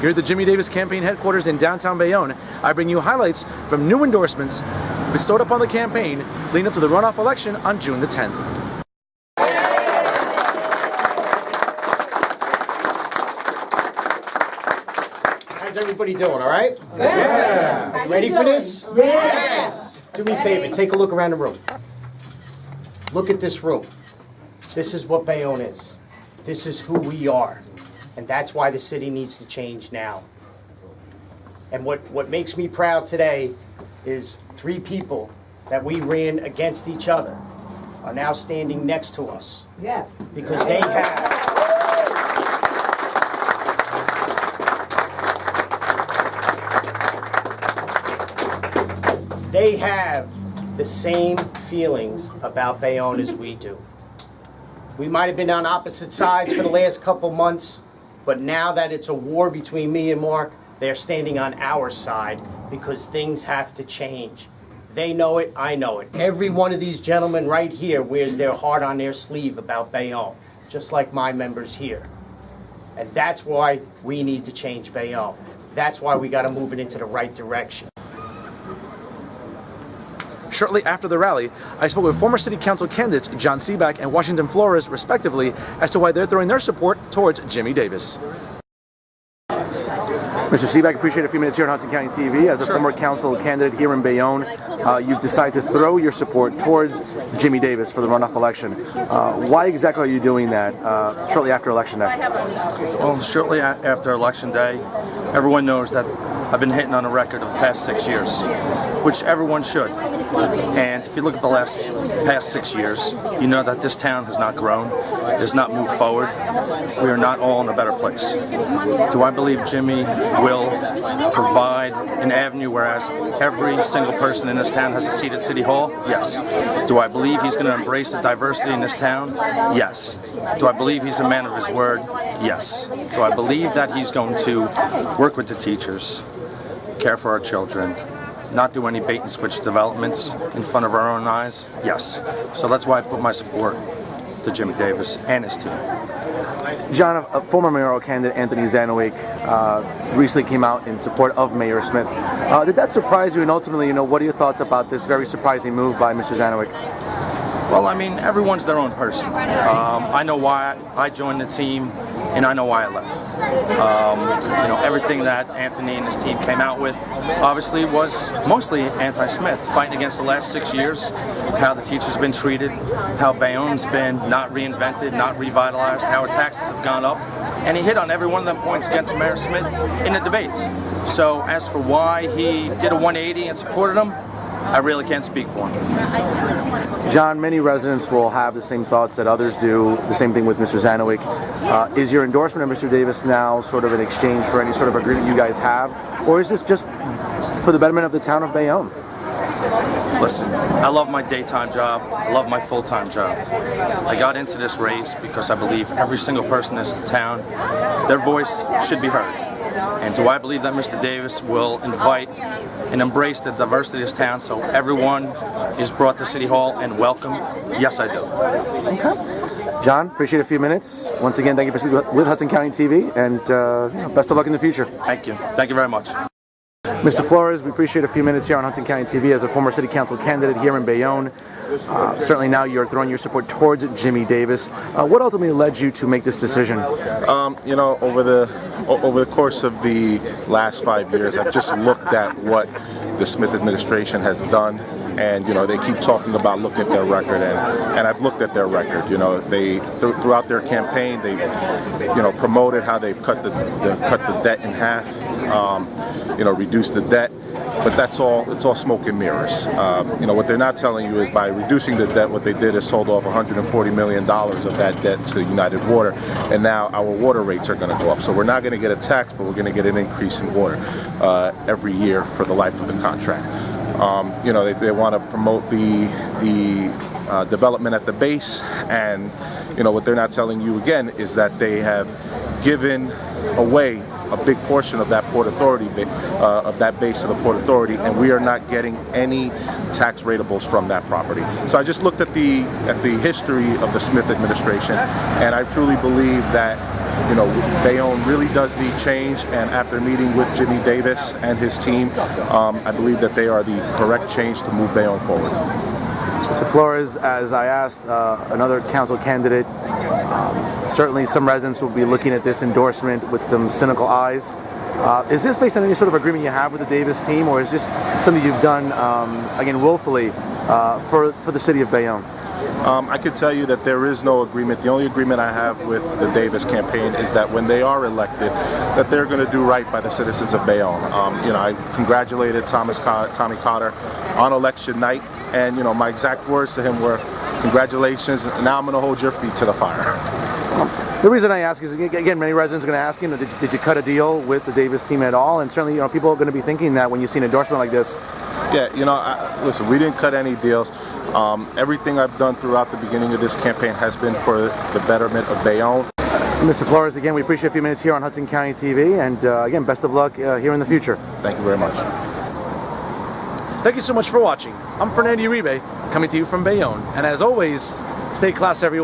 Here at the Jimmy Davis campaign headquarters in downtown Bayonne, I bring you highlights from new endorsements bestowed upon the campaign leading up to the runoff election on June the 10th. How's everybody doing, all right? Yeah. Ready for this? Yes. Do me a favor, take a look around the room. Look at this room. This is what Bayonne is. This is who we are. And that's why the city needs to change now. And what makes me proud today is 3 people that we ran against each other are now standing next to us. Yes. Because they have the same feelings about Bayonne as we do. We might have been on opposite sides for the last couple months, but now that it's a war between me and Mark, they're standing on our side because things have to change. They know it, I know it. Every one of these gentlemen right here wears their heart on their sleeve about Bayonne, just like my members here. And that's why we need to change Bayonne. That's why we got to move it into the right direction. Shortly after the rally, I spoke with former City Council candidates John Sebik and Washington Flores, respectively, as to why they're throwing their support towards Jimmy Davis. Mr. Sebik, appreciate a few minutes here on Hudson County TV. As a former council candidate here in Bayonne, you've decided to throw your support towards Jimmy Davis for the runoff election. Why exactly are you doing that shortly after Election Day? Well, shortly after Election Day, everyone knows that I've been hitting on a record of the past 6 years, which everyone should. And if you look at the past 6 years, you know that this town has not grown, has not moved forward. We are not all in a better place. Do I believe Jimmy will provide an avenue whereas every single person in this town has a seat at City Hall? Yes. Do I believe he's going to embrace the diversity in this town? Yes. Do I believe he's a man of his word? Yes. Do I believe that he's going to work with the teachers, care for our children, not do any bait and switch developments in front of our own eyes? Yes. So that's why I put my support to Jimmy Davis and his team. John, a former mayoral candidate, Anthony Zanowick, recently came out in support of Mayor Smith. Did that surprise you? And ultimately, what are your thoughts about this very surprising move by Mr. Zanowick? Well, I mean, everyone's their own person. I know why I joined the team, and I know why I left. Everything that Anthony and his team came out with, obviously, was mostly anti-Smith, fighting against the last 6 years, how the teachers have been treated, how Bayonne's been not reinvented, not revitalized, how our taxes have gone up, and he hit on every one of them points against Mayor Smith in the debates. So as for why he did a 180 and supported him, I really can't speak for him. John, many residents will have the same thoughts that others do, the same thing with Mr. Zanowick. Is your endorsement of Mr. Davis now sort of an exchange for any sort of agreement you guys have, or is this just for the betterment of the town of Bayonne? Listen, I love my daytime job, I love my full-time job. I got into this race because I believe every single person in this town, their voice should be heard. And do I believe that Mr. Davis will invite and embrace the diversity of this town so everyone is brought to City Hall and welcome? Yes, I do. Okay. John, appreciate a few minutes. Once again, thank you for speaking with Hudson County TV, and best of luck in the future. Thank you. Thank you very much. Mr. Flores, we appreciate a few minutes here on Hudson County TV as a former City Council candidate here in Bayonne. Certainly now you're throwing your support towards Jimmy Davis. What ultimately led you to make this decision? Over the course of the last 5 years, I've just looked at what the Smith administration has done, and they keep talking about look at their record, and I've looked at their record. They throughout their campaign, they promoted how they've cut the debt in half, reduced the debt. But it's all smoke and mirrors. What they're not telling you is by reducing the debt, what they did is sold off $140 million of that debt to United Water, and now our water rates are going to go up. So we're not going to get a tax, but we're going to get an increase in water every year for the life of the contract. They want to promote the development at the base, and what they're not telling you again is that they have given away a big portion of that Port Authority, of that base of the Port Authority, and we are not getting any tax ratables from that property. So I just looked at the history of the Smith administration, and I truly believe that, you know, Bayonne really does need change, and after meeting with Jimmy Davis and his team, I believe that they are the correct change to move Bayonne forward. Mr. Flores, as I asked another council candidate, certainly some residents will be looking at this endorsement with some cynical eyes. Is this based on any sort of agreement you have with the Davis team, or is this something you've done, again, willfully for the city of Bayonne? I can tell you that there is no agreement. The only agreement I have with the Davis campaign is that when they are elected, that they're going to do right by the citizens of Bayonne. You know, I congratulated Tommy Cotter on election night, and you know, my exact words to him were, "Congratulations! Now I'm going to hold your feet to the fire." The reason I ask is, again, many residents are going to ask, you know, did you cut a deal with the Davis team at all? And certainly, you know, people are going to be thinking that when you see an endorsement like this. Yeah, you know, listen, we didn't cut any deals. Everything I've done throughout the beginning of this campaign has been for the betterment of Bayonne. Mr. Flores, again, we appreciate a few minutes here on Hudson County TV, and again, best of luck here in the future. Thank you very much. Thank you so much for watching. I'm Fernando Uribe, coming to you from Bayonne, and as always, stay classy, everyone.